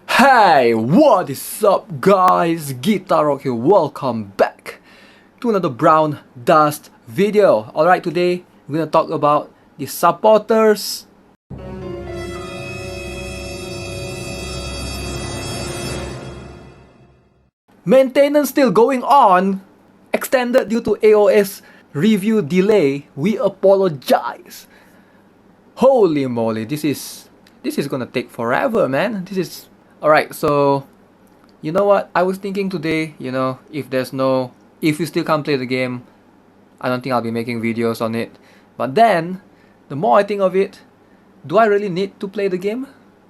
Hey, what is up guys? Guitar Rock here, welcome back to another Brown Dust video. Alright, today we're gonna talk about the supporters. Maintenance still going on, extended due to AOS review delay. We apologize. Holy moly, this is gonna take forever, man. Alright, so you know what? I was thinking today, if you still can't play the game, I don't think I'll be making videos on it. But then, the more I think of it, do I really need to play the game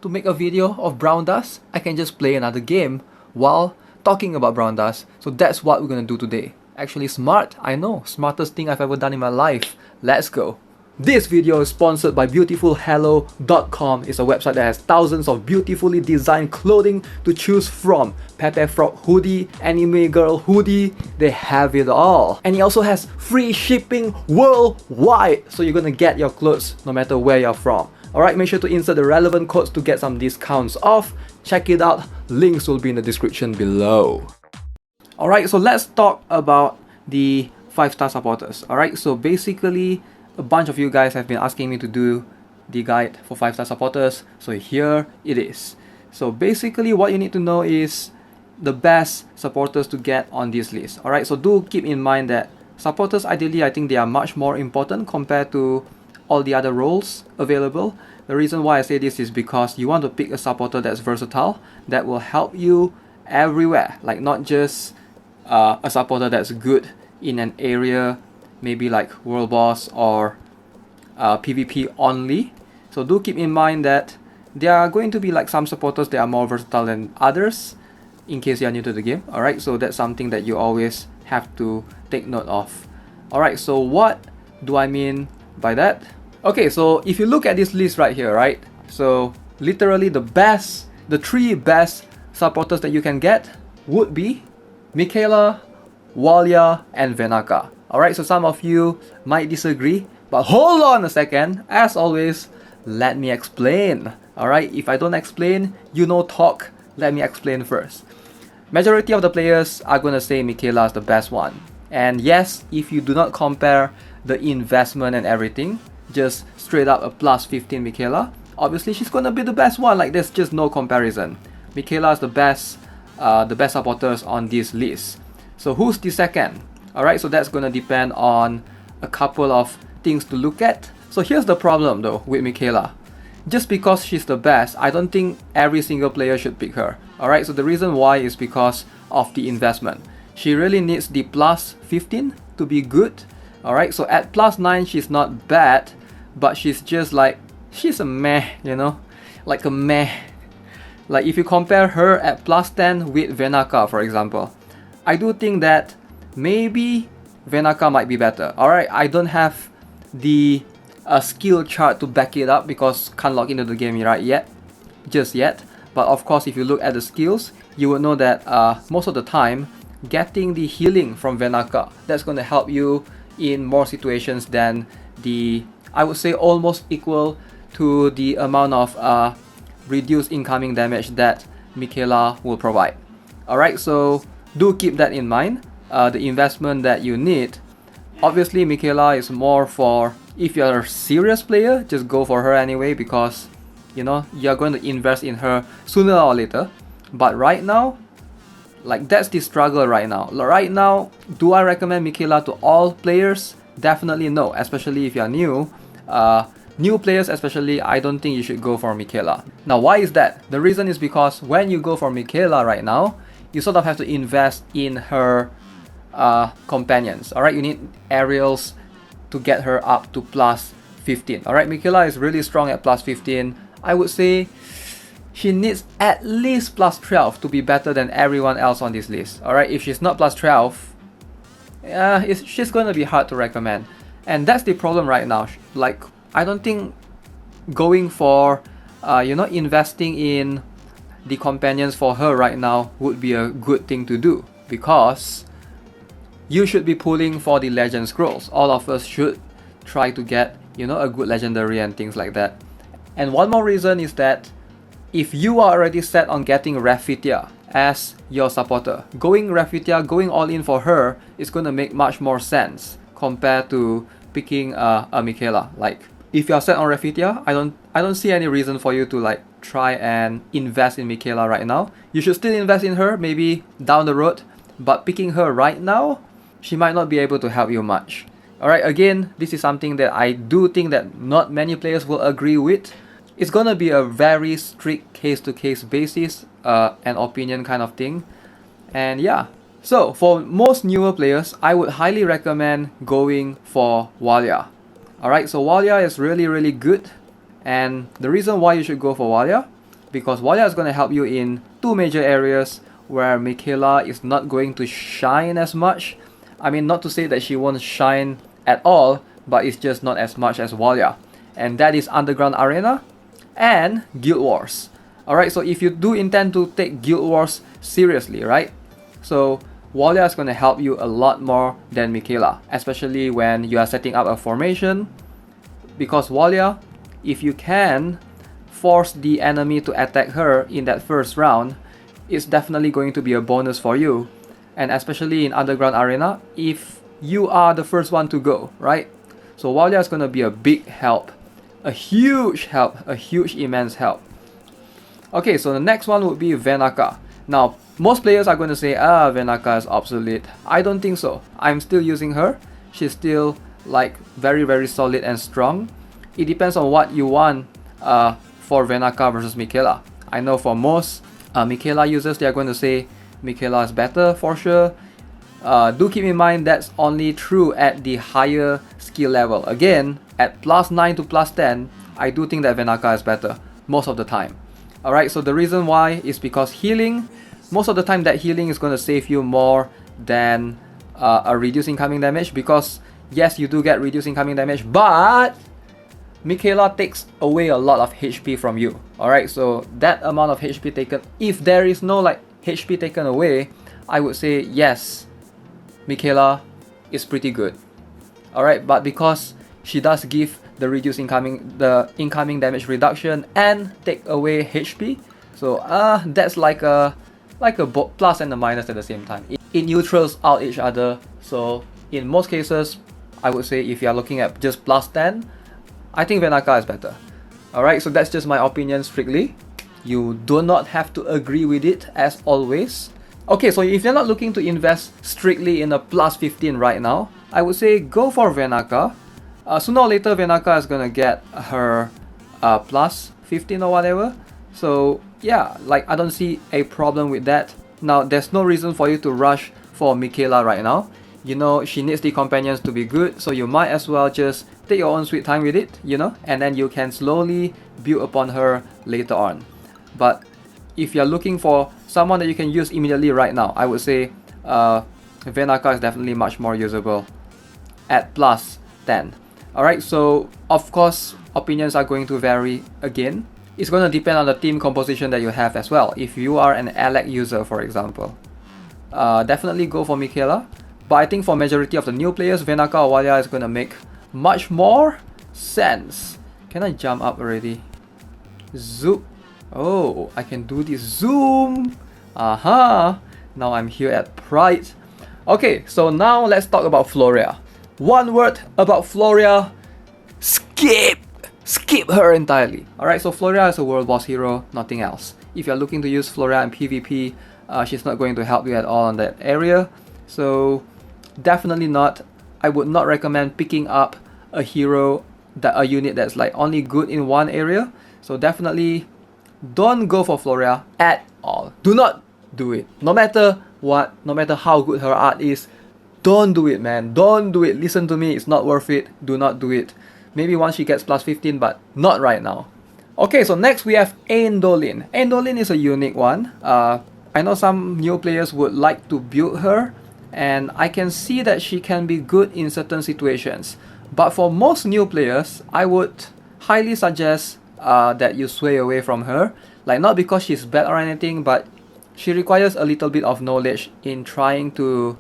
to make a video of Brown Dust? I can just play another game while talking about Brown Dust. So that's what we're gonna do today. Actually smart, I know, smartest thing I've ever done in my life. Let's go. This video is sponsored by beautifulhello.com. It's a website that has thousands of beautifully designed clothing to choose from. Pepe Frog hoodie, anime girl hoodie, they have it all. And it also has free shipping worldwide. So you're gonna get your clothes no matter where you're from. Alright, make sure to insert the relevant codes to get some discounts off. Check it out, links will be in the description below. Alright, so let's talk about the 5-star supporters. Alright, so basically a bunch of you guys have been asking me to do the guide for 5-star supporters, so here it is. So basically what you need to know is the best supporters to get on this list. Alright, so do keep in mind that supporters, ideally, I think they are much more important compared to all the other roles available. The reason why I say this is because you want to pick a supporter that's versatile, that will help you everywhere, like not just a supporter that's good in an area, maybe like World Boss or PvP only. So do keep in mind that there are going to be like some supporters that are more versatile than others in case you are new to the game. Alright, so that's something that you always have to take note of. Alright, so what do I mean by that? Okay, so if you look at this list right here, right? So literally the three best supporters that you can get would be Mikayla, Walia, and Wanaka. Alright, so some of you might disagree, but hold on a second. As always, let me explain. Alright, if I don't explain, you know talk, let me explain first. Majority of the players are gonna say Mikayla is the best one. And yes, if you do not compare the investment and everything, just straight up a plus 15 Mikayla, obviously she's gonna be the best one. Like there's just no comparison. Mikayla is the best supporters on this list. So who's the second? Alright, so that's gonna depend on a couple of things to look at. So here's the problem though with Mikayla. Just because she's the best, I don't think every single player should pick her. Alright, so the reason why is because of the investment. She really needs the plus 15 to be good. Alright, so at plus 9 she's not bad, but she's just like, she's a meh, you know? Like a meh. Like if you compare her at plus 10 with Wanaka, for example, I do think that maybe Wanaka might be better. Alright, I don't have the skill chart to back it up because can't log into the game just yet. But of course, if you look at the skills, you will know that most of the time, getting the healing from Wanaka, that's going to help you in more situations than I would say almost equal to the amount of reduced incoming damage that Mikayla will provide. Alright, so do keep that in mind. The investment that you need, obviously Mikayla is more for if you're a serious player, just go for her anyway because you know you're going to invest in her sooner or later. But right now, like that's the struggle right now. Right now, do I recommend Mikayla to all players? Definitely no, especially if you're new. New players especially, I don't think you should go for Mikayla. Now why is that? The reason is because when you go for Mikayla right now, you sort of have to invest in her companions. Alright, you need aerials to get her up to plus 15. Alright, Mikayla is really strong at plus 15. I would say she needs at least plus 12 to be better than everyone else on this list. Alright, if she's not plus 12, she's gonna be hard to recommend. And that's the problem right now. Like, I don't think going for investing in the companions for her right now would be a good thing to do, because you should be pulling for the legend scrolls. All of us should try to get a good legendary and things like that. And one more reason is that if you are already set on getting Rafitia as your supporter, going Rafitia, going all in for her is going to make much more sense compared to picking a Mikayla. Like, if you're set on Rafitia, I don't see any reason for you to like try and invest in Mikayla right now. You should still invest in her maybe down the road, but picking her right now, she might not be able to help you much. Alright, again, this is something that I do think that not many players will agree with. It's gonna be a very strict case-to-case basis, an opinion kind of thing. And yeah, so for most newer players, I would highly recommend going for Walia. Alright, so Walia is really good. And the reason why you should go for Walia, because Walia is gonna help you in two major areas where Mikayla is not going to shine as much. I mean, not to say that she won't shine at all, but it's just not as much as Walia. And that is Underground Arena and Guild Wars. Alright, so if you do intend to take Guild Wars seriously, right? So Walia is going to help you a lot more than Mikayla, especially when you are setting up a formation. Because Walia, if you can force the enemy to attack her in that first round, it's definitely going to be a bonus for you. And especially in Underground Arena, if you are the first one to go, right? So Walia is going to be a big help. A huge help. A huge immense help. Okay, so the next one would be Wanaka. Now, most players are going to say, Wanaka is obsolete. I don't think so. I'm still using her. She's still like very solid and strong. It depends on what you want for Wanaka versus Mikayla. I know for most Mikayla users, they are going to say Mikayla is better for sure. Do keep in mind that's only true at the higher skill level. Again, at +9 to +10, I do think that Wanaka is better most of the time. Alright, so the reason why is because healing, most of the time that healing is going to save you more than a reduced incoming damage, because yes, you do get reduced incoming damage, but Mikayla takes away a lot of HP from you. Alright, so that amount of HP taken, if there is no like HP taken away, I would say yes, Mikayla is pretty good. Alright, but because she does give the incoming damage reduction and take away HP, so that's like a plus and a minus at the same time. It neutrals out each other. So in most cases, I would say if you are looking at just +10, I think Wanaka is better. Alright, so that's just my opinion strictly. You do not have to agree with it as always. Okay, so if you're not looking to invest strictly in a +15 right now, I would say go for Wanaka. Sooner or later, Wanaka is gonna get her +15 or whatever. So yeah, like I don't see a problem with that. Now, there's no reason for you to rush for Mikayla right now. You know, she needs the companions to be good, so you might as well just take your own sweet time with it, you know, and then you can slowly build upon her later on. But if you're looking for someone that you can use immediately right now, I would say Wanaka is definitely much more usable at +10. Alright, so of course opinions are going to vary again. It's going to depend on the team composition that you have as well. If you are an Alec user, for example, definitely go for Mikayla. But I think for majority of the new players, Wanaka or Walia is going to make much more sense. Can I jump up already? Zoom. Oh, I can do this zoom. Aha. Now I'm here at Pride. Okay, so now let's talk about Floria. One word about Floria: skip her entirely. Alright, so Floria is a world boss hero, nothing else. If you're looking to use Floria in PvP, she's not going to help you at all on that area. So definitely not. I would not recommend picking up a hero, a unit that's like only good in one area. So definitely don't go for Floria at all. Do not do it. No matter what, no matter how good her art is, don't do it, man. Don't do it. Listen to me, it's not worth it. Do not do it. Maybe once she gets +15, but not right now. Okay, so next we have Endolin. Endolin is a unique one. I know some new players would like to build her, and I can see that she can be good in certain situations. But for most new players, I would highly suggest that you sway away from her. Like, not because she's bad or anything, but she requires a little bit of knowledge in trying to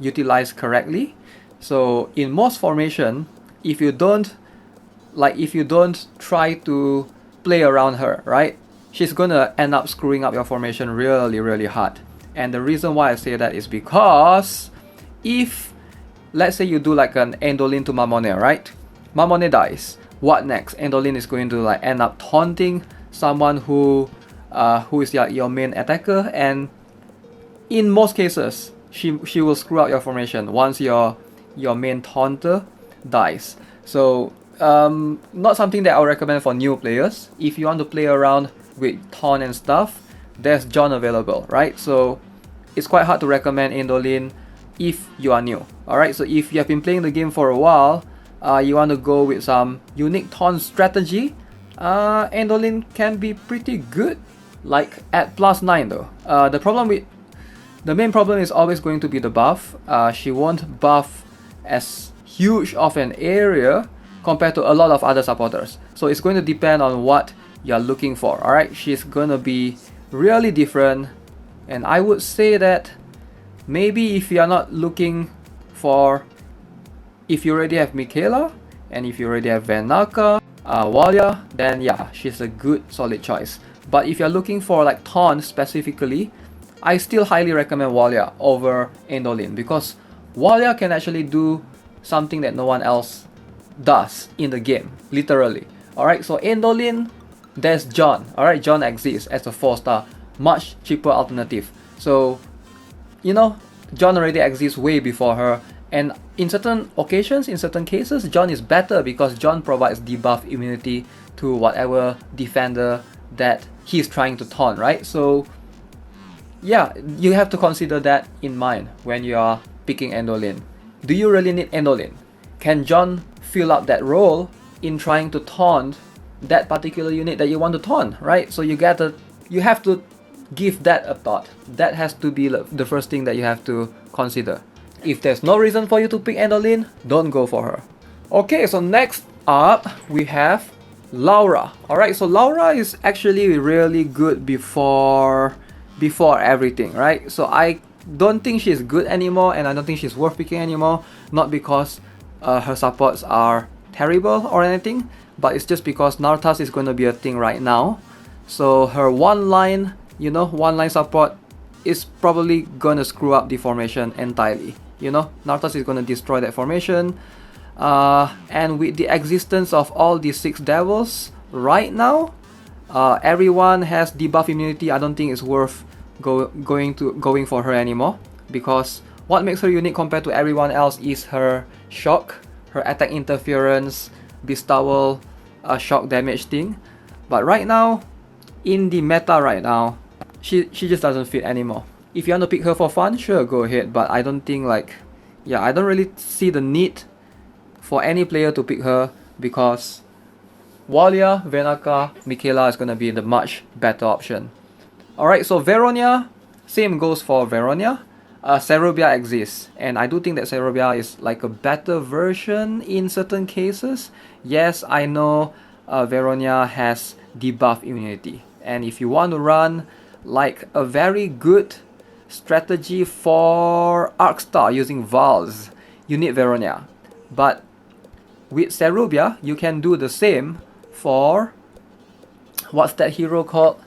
utilize correctly. So in most formation, if you don't try to play around her, right, she's gonna end up screwing up your formation really hard. And the reason why I say that is because if, let's say you do like an Endolin to Mamone, right? Mamone dies. What next? Endolin is going to like end up taunting someone who is your main attacker, and in most cases, she will screw up your formation once your main taunter dies. So not something that I would recommend for new players. If you want to play around with taunt and stuff, there's John available, right? So it's quite hard to recommend Endolin if you are new. Alright, so if you have been playing the game for a while, you want to go with some unique taunt strategy, Endolin can be pretty good, like at +9 though. The main problem is always going to be the buff. She won't buff as huge of an area compared to a lot of other supporters. So it's going to depend on what you're looking for. Alright, she's gonna be really different, and I would say that maybe if you are not looking for, if you already have Mikayla and if you already have Wanaka, Walia, then yeah, she's a good solid choice. But if you're looking for like taunt specifically, I still highly recommend Walia over Endolin, because Walia can actually do something that no one else does in the game, literally. Alright, so Endolin, there's John. Alright, John exists as a 4-star, much cheaper alternative. So, you know, John already exists way before her, and in certain occasions, in certain cases, John is better because John provides debuff immunity to whatever defender that he's trying to taunt, right? So yeah, you have to consider that in mind when you are picking Endolin. Do you really need Endolin? Can John fill up that role in trying to taunt that particular unit that you want to taunt, right? So you have to give that a thought. That has to be the first thing that you have to consider. If there's no reason for you to pick Endolin, don't go for her. Okay, so next up we have Laura. Alright, so Laura is actually really good before everything, right? So I don't think she's good anymore, and I don't think she's worth picking anymore. Not because her supports are terrible or anything, but it's just because Nartas is going to be a thing right now. So her one line support is probably gonna screw up the formation entirely. You know, Nartas is gonna destroy that formation. And with the existence of all these 6 devils right now, everyone has debuff immunity. I don't think it's worth going for her anymore, because what makes her unique compared to everyone else is her shock, her attack interference, bestowal, shock damage thing. But right now, in the meta right now, she just doesn't fit anymore. If you want to pick her for fun, sure, go ahead, but I don't think I don't really see the need for any player to pick her, because Walia, Wanaka, Mikayla is gonna be the much better option. Alright, so Verona, same goes for Verona. Cerubia exists, and I do think that Cerubia is like a better version in certain cases. Yes, I know Verona has debuff immunity, and if you want to run like a very good strategy for Arcstar using Vals, you need Verona. But with Cerubia, you can do the same for, what's that hero called?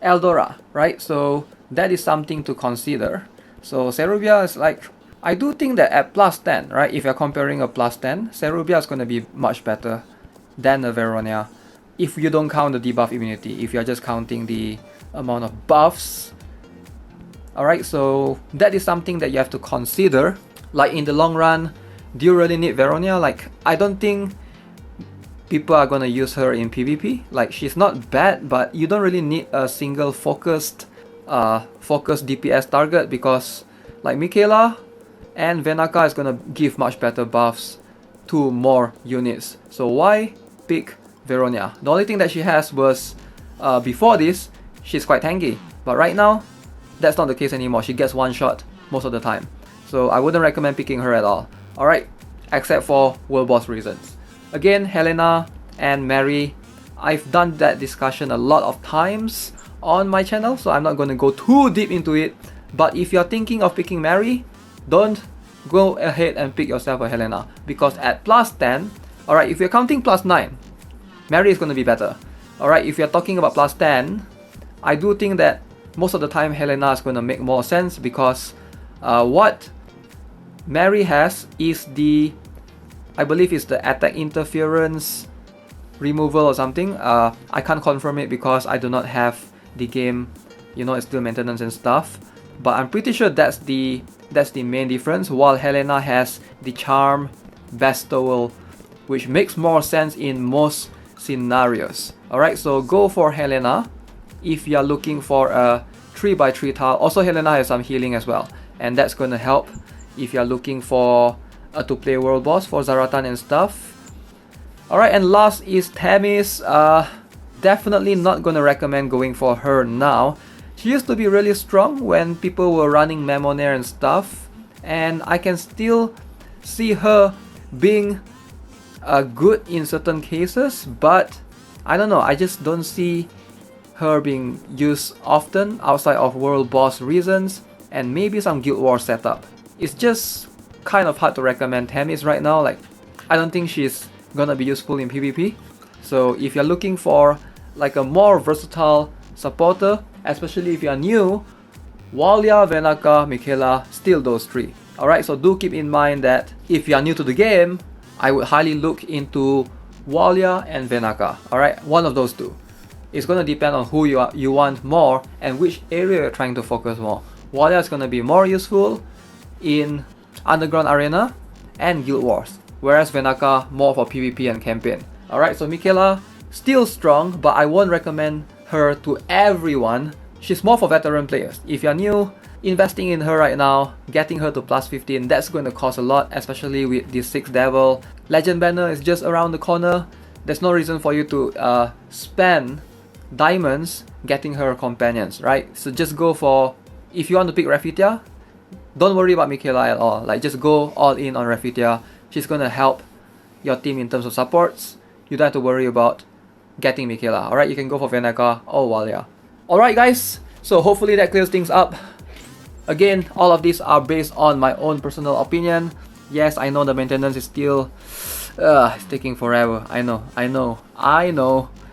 Eldora, right? So that is something to consider. So Cerubia is like, I do think that at +10, right? If you're comparing a +10, Cerubia is going to be much better than a Verona. If you don't count the debuff immunity, if you're just counting the amount of buffs. Alright, so that is something that you have to consider. Like in the long run, do you really need Verona? Like, I don't think people are gonna use her in PvP. Like, she's not bad, but you don't really need a single focused DPS target, because like Mikayla and Wanaka is gonna give much better buffs to more units. So why pick Verona? The only thing that she has was, before this, she's quite tanky, but right now that's not the case anymore. She gets one shot most of the time, so I wouldn't recommend picking her at all. Alright, except for world boss reasons. Again, Helena and Mary, I've done that discussion a lot of times on my channel, so I'm not going to go too deep into it. But if you're thinking of picking Mary, don't go ahead and pick yourself a Helena, because at +10, alright, if you're counting +9, Mary is going to be better. Alright, if you're talking about +10, I do think that most of the time Helena is going to make more sense because what Mary has is I believe it's the attack interference removal or something. I can't confirm it because I do not have the game, it's still maintenance and stuff, but I'm pretty sure that's the main difference, while Helena has the charm bestowal, which makes more sense in most scenarios. Alright, so go for Helena if you're looking for a 3x3 tile. Also Helena has some healing as well, and that's gonna help if you're looking for a to-play world boss for Zaratan and stuff. Alright, and last is Themis. Definitely not gonna recommend going for her now. She used to be really strong when people were running Memonair and stuff, and I can still see her being good in certain cases, but I don't know, I just don't see her being used often outside of world boss reasons and maybe some Guild Wars setup. It's just kind of hard to recommend Themis right now. Like, I don't think she's gonna be useful in PvP. So if you're looking for like a more versatile supporter, especially if you're new, Walia, Wanaka, Mikayla, still those three. Alright, so do keep in mind that if you are new to the game, I would highly look into Walia and Wanaka. Alright, one of those two. It's gonna depend on who you want more and which area you're trying to focus more. Walia is gonna be more useful in Underground Arena and Guild Wars, whereas Wanaka more for PvP and campaign. Alright, so Mikayla still strong, but I won't recommend her to everyone. She's more for veteran players. If you're new, investing in her right now, getting her to plus 15, that's going to cost a lot, especially with the 6th Devil. Legend Banner is just around the corner. There's no reason for you to spend diamonds getting her companions, right? So just go for, if you want to pick Rafitia, don't worry about Mikayla at all. Like, just go all in on Rafitia. She's going to help your team in terms of supports. You don't have to worry about getting Mikayla. Alright, you can go for Wanaka or Walia. Alright guys, so hopefully that clears things up. Again, all of these are based on my own personal opinion. Yes, I know the maintenance is still it's taking forever. I know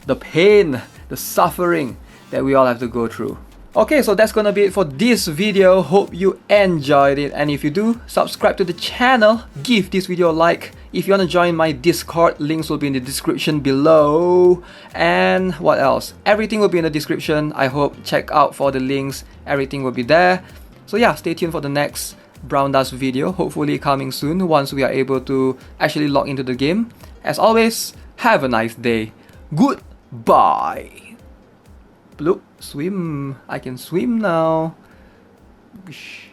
the pain, the suffering that we all have to go through. Okay, so that's gonna be it for this video. Hope you enjoyed it, and if you do, subscribe to the channel, give this video a like. If you want to join my Discord, links will be in the description below. And what else? Everything will be in the description. I hope check out for the links. Everything will be there. So yeah, stay tuned for the next Brown Dust video, hopefully coming soon once we are able to actually log into the game. As always, have a nice day. Goodbye. Bloop, swim. I can swim now. Whoosh.